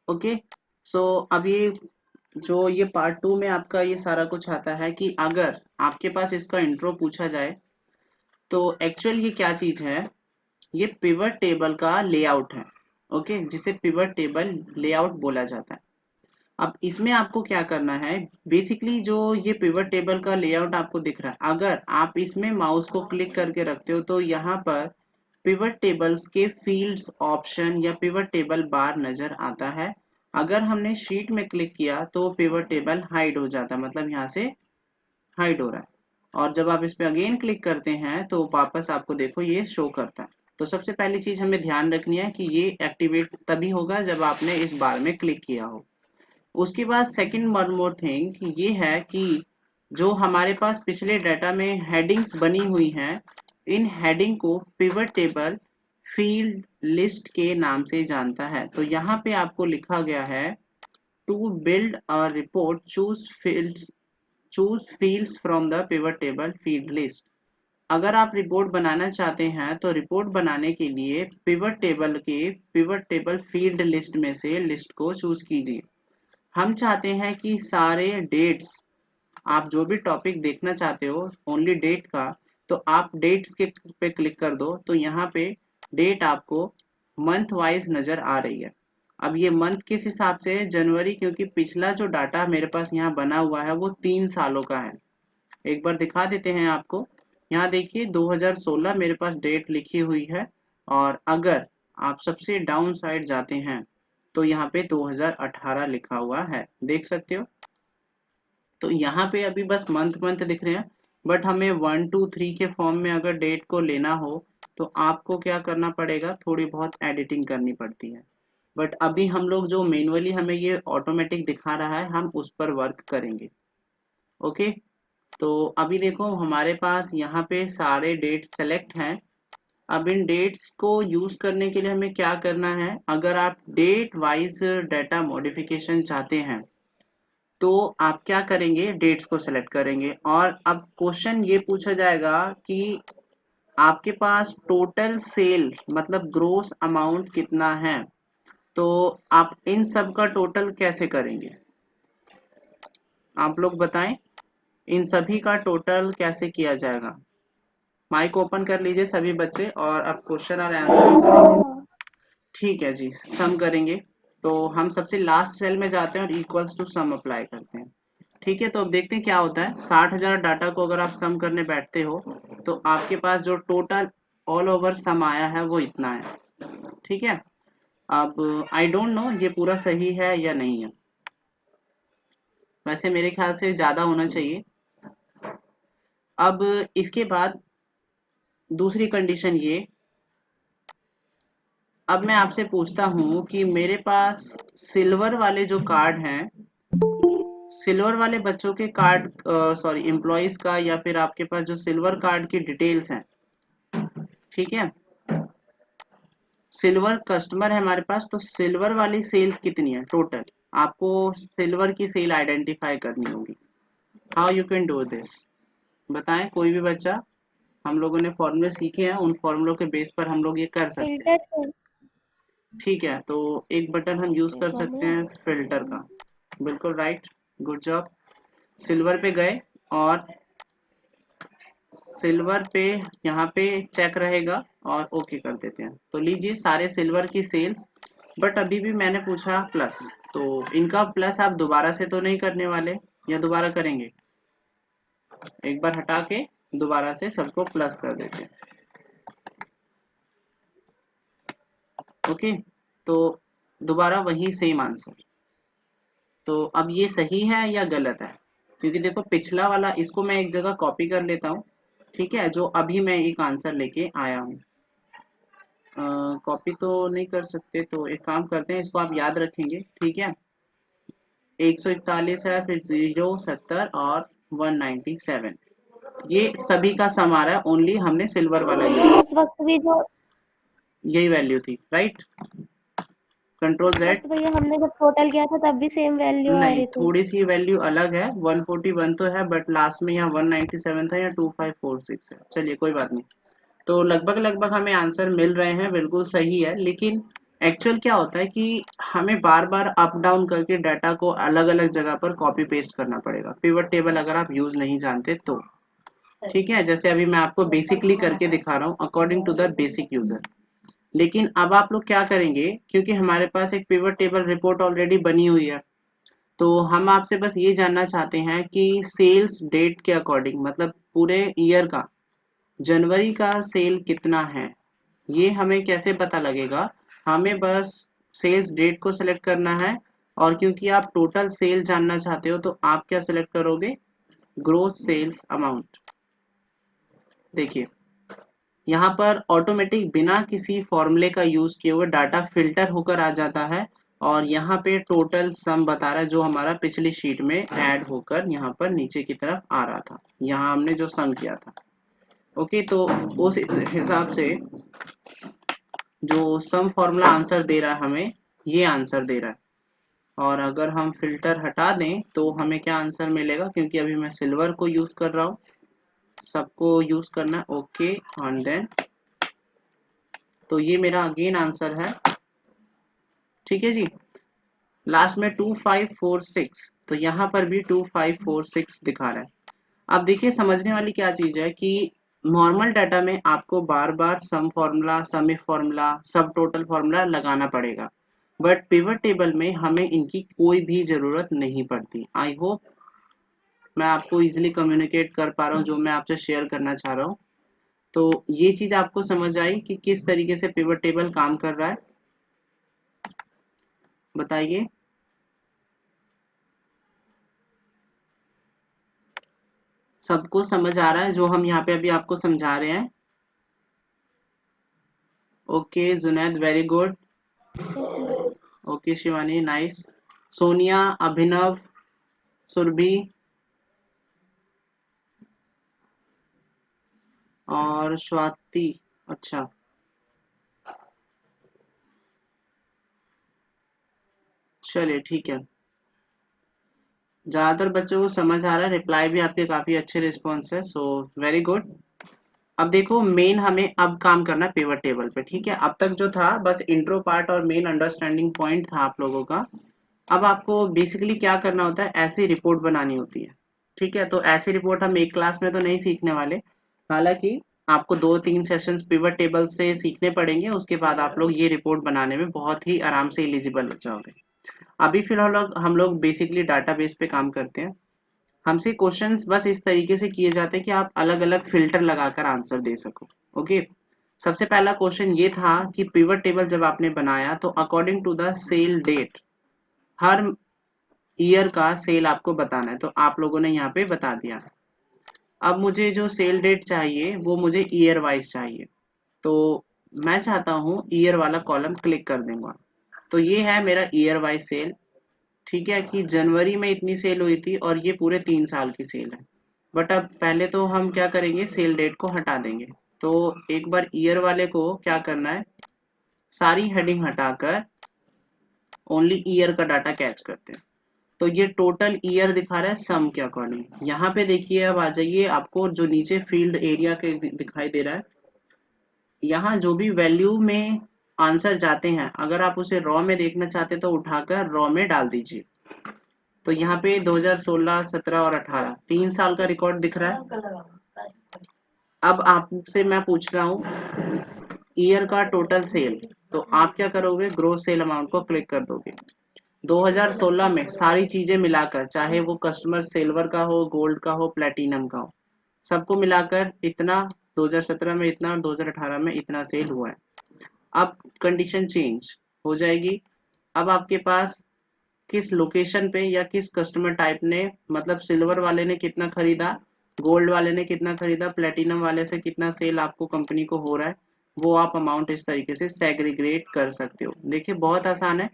Okay. सो अभी जो ये पार्ट 2 में आपका ये सारा कुछ आता है कि अगर आपके पास इसका इंट्रो पूछा जाए तो एक्चुअल ये क्या चीज है। ये पिवट टेबल का लेआउट है। ओके, जिसे पिवट टेबल लेआउट बोला जाता है। अब इसमें आपको क्या करना है, बेसिकली जो ये पिवट टेबल का लेआउट आपको दिख रहा है, अगर आप इसमें माउस को क्लिक करके रखते हो तो यहाँ पर पिवट टेबल्स के फील्ड्स ऑप्शन या पिवट टेबल बार नजर आता है। अगर हमने शीट में क्लिक किया तो पिवट टेबल हाइड हो जाता है, मतलब यहाँ से हाइड हो रहा है। और जब आप इस पे अगेन क्लिक करते हैं तो वापस आपको देखो ये शो करता है। तो सबसे पहली चीज हमें ध्यान रखनी है कि ये एक्टिवेट तभी होगा जब आपने इस बार में क्लिक किया हो। उसके बाद सेकंड वन मोर थिंग ये है कि जो हमारे पास पिछले डाटा में हेडिंग्स बनी हुई हैं, इन हेडिंग को पिवट टेबल फील्ड लिस्ट के नाम से जानता है। तो यहाँ पे आपको लिखा गया है to build a report choose fields from the pivot table field list. अगर आप रिपोर्ट बनाना चाहते हैं तो रिपोर्ट बनाने के लिए पिवट टेबल फील्ड लिस्ट में से लिस्ट को चूज कीजिए। हम चाहते हैं कि सारे डेट्स, आप जो भी टॉपिक देखना चाहते हो ओनली डेट का, तो आप डेट्स के पे क्लिक कर दो तो यहाँ पे डेट आपको मंथ वाइज नजर आ रही है। अब ये मंथ किस हिसाब से है, जनवरी, क्योंकि पिछला जो डाटा मेरे पास यहाँ बना हुआ है वो 3 सालों का है। एक बार दिखा देते हैं आपको। यहाँ देखिए 2016 मेरे पास डेट लिखी हुई है, और अगर आप सबसे डाउन साइड जाते हैं तो यहाँ पे 2018 लिखा हुआ है, देख सकते हो। तो यहाँ पे अभी बस मंथ मंथ दिख रहे हैं, बट हमें 1 2 3 के फॉर्म में अगर डेट को लेना हो तो आपको क्या करना पड़ेगा, थोड़ी बहुत एडिटिंग करनी पड़ती है। बट अभी हम लोग जो मैनुअली हमें ये ऑटोमेटिक दिखा रहा है हम उस पर वर्क करेंगे। ओके। तो अभी देखो हमारे पास यहाँ पे सारे डेट सेलेक्ट हैं। अब इन डेट्स को यूज करने के लिए हमें क्या करना है, अगर आप डेट वाइज डाटा मॉडिफिकेशन चाहते हैं तो आप क्या करेंगे, डेट्स को सेलेक्ट करेंगे। और अब क्वेश्चन ये पूछा जाएगा कि आपके पास टोटल सेल मतलब ग्रोस अमाउंट कितना है, तो आप इन सब का टोटल कैसे करेंगे, आप लोग बताएं। इन सभी का टोटल कैसे किया जाएगा। माइक ओपन कर लीजिए सभी बच्चे और अब क्वेश्चन और आंसर करेंगे। हाँ। ठीक है जी, सम करेंगे। तो हम सबसे लास्ट सेल में जाते हैं और इक्वल्स टू सम अप्लाई करते हैं। ठीक है, तो अब देखते हैं क्या होता है। 60,000 डाटा को अगर आप सम करने बैठते हो तो आपके पास जो टोटल ऑल ओवर सम आया है वो इतना है। ठीक है। अब आई डोंट नो ये पूरा सही है या नहीं है, वैसे मेरे ख्याल से ज्यादा होना चाहिए। अब इसके बाद दूसरी कंडीशन ये, अब मैं आपसे पूछता हूँ कि मेरे पास सिल्वर वाले जो कार्ड हैं, सिल्वर वाले बच्चों के कार्ड, सॉरी एम्प्लॉयज का, या फिर आपके पास जो सिल्वर कार्ड की डिटेल्स हैं, ठीक है, सिल्वर कस्टमर है हमारे पास, तो सिल्वर वाली सेल्स कितनी है टोटल, आपको सिल्वर की सेल आइडेंटिफाई करनी होगी। How you can do this, बताएं कोई भी बच्चा। हम लोगों ने फॉर्मूले सीखे हैं, उन फॉर्मूलों के बेस पर हम लोग ये कर सकते हैं। फिल्टर से ठीक है, तो एक बटन हम यूज कर सकते फॉर्मूला। हैं फिल्टर का। बिल्कुल राइट, गुड जॉब। सिल्वर पे गए और सिल्वर पे यहाँ पे चेक रहेगा और ओके कर देते हैं। तो लीजिए सारे सिल्वर की सेल्स, बट अभी भी मैंने पूछा प्लस, तो इनका प्लस आप दोबारा से तो नहीं करने वाले, या दोबारा करेंगे, एक बार हटा के दोबारा से सबको प्लस कर देते हैं। ओके, तो दोबारा वही सेम आंसर। तो अब ये सही है या गलत है, क्योंकि देखो पिछला वाला, इसको मैं एक जगह कॉपी कर लेता हूँ। ठीक है, जो अभी मैं एक आंसर लेके आया हूँ, कॉपी तो नहीं कर सकते, तो एक काम करते हैं, इसको आप याद रखेंगे। ठीक है, 141 है, फिर 0 70 और 197, ये सभी का सम आ रहा है, ओनली हमने सिल्वर वाला लेकिन यूज, उस वक्त भी जो यही वैल्यू थी, राइट। कंट्रोल उस जेड। वक्त भैया हमने जब टोटल किया था तब भी सेम वैल्यू आ नहीं, रही थी। थोड़ी सी वैल्यू अलग है, 141 तो है बट लास्ट में यहाँ 197 था या 2546 है, चलिए कोई बात नहीं। तो लगभग लगभग हमें आंसर मिल रहे हैं, बिल्कुल सही है, लेकिन एक्चुअल क्या होता है कि हमें बार बार अप डाउन करके डाटा को अलग अलग जगह पर कॉपी पेस्ट करना पड़ेगा पिवट टेबल अगर आप यूज नहीं जानते तो। ठीक है, जैसे अभी मैं आपको बेसिकली करके दिखा रहा हूँ according to the basic user. लेकिन अब आप लोग क्या करेंगे, क्योंकि हमारे पास एक पिवट टेबल रिपोर्ट ऑलरेडी बनी हुई है, तो हम आपसे बस ये जानना चाहते हैं कि सेल्स डेट के अकॉर्डिंग, मतलब पूरे ईयर का जनवरी का सेल कितना है, ये हमें कैसे पता लगेगा। हमें बस सेल्स डेट को सिलेक्ट करना है, और क्योंकि आप टोटल सेल जानना चाहते हो तो आप क्या सिलेक्ट करोगे, ग्रोस सेल्स अमाउंट। देखिए यहाँ पर ऑटोमेटिक बिना किसी फॉर्मूले का यूज किए हुए डाटा फिल्टर होकर आ जाता है, और यहाँ पे टोटल सम बता रहा है जो हमारा पिछली शीट में ऐड होकर यहाँ पर नीचे की तरफ आ रहा था, यहाँ हमने जो सम किया था। ओके, तो उस हिसाब से जो सम फॉर्मूला आंसर दे रहा है हमें, ये आंसर दे रहा है। और अगर हम फिल्टर हटा दें तो हमें क्या आंसर मिलेगा, क्योंकि अभी मैं सिल्वर को यूज कर रहा हूँ, सबको यूज करना है। ओके, एंड देन तो ये मेरा अगेन आंसर है। ठीक है जी, लास्ट में 2546, तो यहाँ पर भी 2546 दिखा रहा है। अब देखिए समझने वाली क्या चीज है कि नॉर्मल डाटा में आपको बार बार some formula, some if formula, सब टोटल फॉर्मूला लगाना पड़ेगा, बट पिवट टेबल में हमें इनकी कोई भी जरूरत नहीं पड़ती। आई होप मैं आपको इजिली कम्युनिकेट कर पा रहा हूँ जो मैं आपसे शेयर करना चाह रहा हूँ। तो ये चीज आपको समझ आई कि किस तरीके से पिवट टेबल काम कर रहा है, बताइए। सबको समझ आ रहा है जो हम यहाँ पे अभी आपको समझा रहे हैं? Okay Junaid, very good. Okay Shivani, nice. Sonia, Abhinav, Surabhi और स्वाति। अच्छा, चलिए ठीक है, ज्यादातर बच्चों को समझ आ रहा है, रिप्लाई भी आपके काफी अच्छे रिस्पॉन्स है, सो वेरी गुड। अब देखो मेन हमें अब काम करना है पिवट टेबल पे। ठीक है, अब तक जो था बस इंट्रो पार्ट और मेन अंडरस्टैंडिंग पॉइंट था आप लोगों का। अब आपको बेसिकली क्या करना होता है, ऐसी रिपोर्ट बनानी होती है। ठीक है, तो ऐसी रिपोर्ट हम एक क्लास में तो नहीं सीखने वाले, हालांकि आपको 2-3 सेशंस पिवट टेबल से सीखने पड़ेंगे, उसके बाद आप लोग ये रिपोर्ट बनाने में बहुत ही आराम से एलिजिबल हो जाओगे। अभी फिलहाल हम लोग बेसिकली डाटाबेस पे काम करते हैं। हमसे क्वेश्चंस बस इस तरीके से किए जाते हैं कि आप अलग अलग फिल्टर लगाकर आंसर दे सको। ओके, सबसे पहला क्वेश्चन ये था कि पिवट टेबल जब आपने बनाया तो according to the sale date हर ईयर का सेल आपको बताना है, तो आप लोगों ने यहाँ पे बता दिया। अब मुझे जो सेल डेट चाहिए वो मुझे ईयर वाइज चाहिए, तो मैं चाहता हूँ ईयर वाला कॉलम क्लिक कर दूंगा। तो ये है मेरा ईयर वाइज सेल। ठीक है, कि जनवरी में इतनी सेल हुई थी और ये पूरे 3 साल की सेल है। बट अब पहले तो हम क्या करेंगे, सेल डेट को हटा देंगे। तो एक बार ईयर वाले को क्या करना है, सारी हेडिंग हटाकर ओनली ईयर का डाटा कैच करते हैं। तो ये टोटल ईयर दिखा रहा है सम के अकॉर्डिंग। यहाँ पे देखिए, अब आ जाइए, आपको जो नीचे फील्ड एरिया के दिखाई दे रहा है, यहाँ जो भी वैल्यू में आंसर जाते हैं, अगर आप उसे रॉ में देखना चाहते तो उठाकर रॉ में डाल दीजिए। तो यहाँ पे 2016, 17 और 18 3 साल का रिकॉर्ड दिख रहा है। अब आपसे मैं पूछ रहा हूँ ईयर का टोटल सेल, तो आप क्या करोगे, ग्रोस सेल अमाउंट को क्लिक कर दोगे। 2016 में सारी चीजें मिलाकर, चाहे वो कस्टमर सिल्वर का हो, गोल्ड का हो, प्लेटिनम का हो, सबको मिलाकर इतना 2017 में इतना और 2018 में इतना सेल हुआ है। अब कंडीशन चेंज हो जाएगी। अब आपके पास किस लोकेशन पे या किस कस्टमर टाइप ने, मतलब सिल्वर वाले ने कितना खरीदा, गोल्ड वाले ने कितना खरीदा, प्लेटिनम वाले से कितना सेल आपको कंपनी को हो रहा है, वो आप अमाउंट इस तरीके से सेग्रीगेट कर सकते हो। देखिए बहुत आसान है,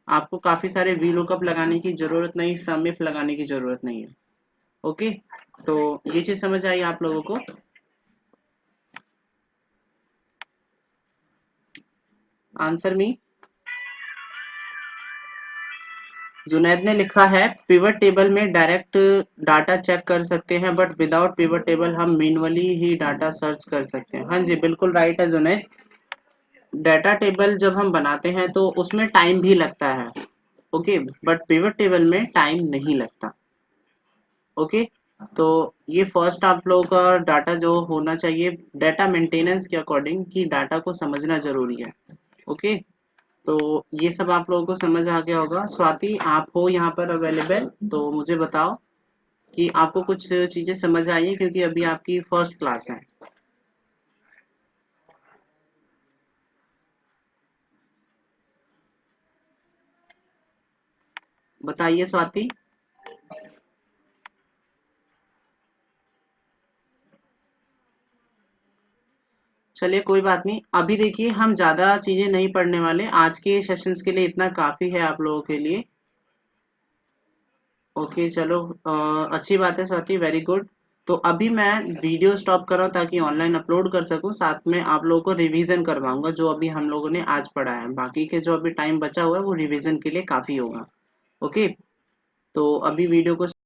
आपको काफी सारे वी लुकअप लगाने की जरूरत नहीं, सम इफ लगाने की जरूरत नहीं है। ओके, तो ये चीज समझ आई आप लोगों को। Answer me. जुनैद ने लिखा है पिवट टेबल में डायरेक्ट डाटा चेक कर सकते हैं, बट विदाउट पिवट टेबल हम मैन्युअली ही डाटा सर्च कर सकते हैं। हाँ जी, बिल्कुल राइट है जुनैद। डाटा टेबल जब हम बनाते हैं तो उसमें टाइम भी लगता है, ओके, बट पिवट टेबल में टाइम नहीं लगता। ओके, तो ये फर्स्ट आप लोगों का डाटा जो होना चाहिए डाटा मेंटेनेंस के अकॉर्डिंग कि डाटा को समझना जरूरी है। ओके, तो ये सब आप लोगों को समझ आ गया होगा। स्वाति, आप हो यहाँ पर अवेलेबल तो मुझे बताओ कि आपको कुछ चीजें समझ आई है, क्योंकि अभी आपकी फर्स्ट क्लास है। बताइए स्वाति। चलिए कोई बात नहीं, अभी देखिए हम ज्यादा चीजें नहीं पढ़ने वाले आज के सेशंस के लिए, इतना काफी है आप लोगों के लिए। ओके चलो, अच्छी बात है स्वाति, वेरी गुड। तो अभी मैं वीडियो स्टॉप कर रहा हूँ ताकि ऑनलाइन अपलोड कर सकूँ, साथ में आप लोगों को रिवीजन करवाऊंगा जो अभी हम लोगों ने आज पढ़ा है। बाकी के जो अभी टाइम बचा हुआ है वो रिवीजन के लिए काफी होगा। ओके, तो अभी वीडियो को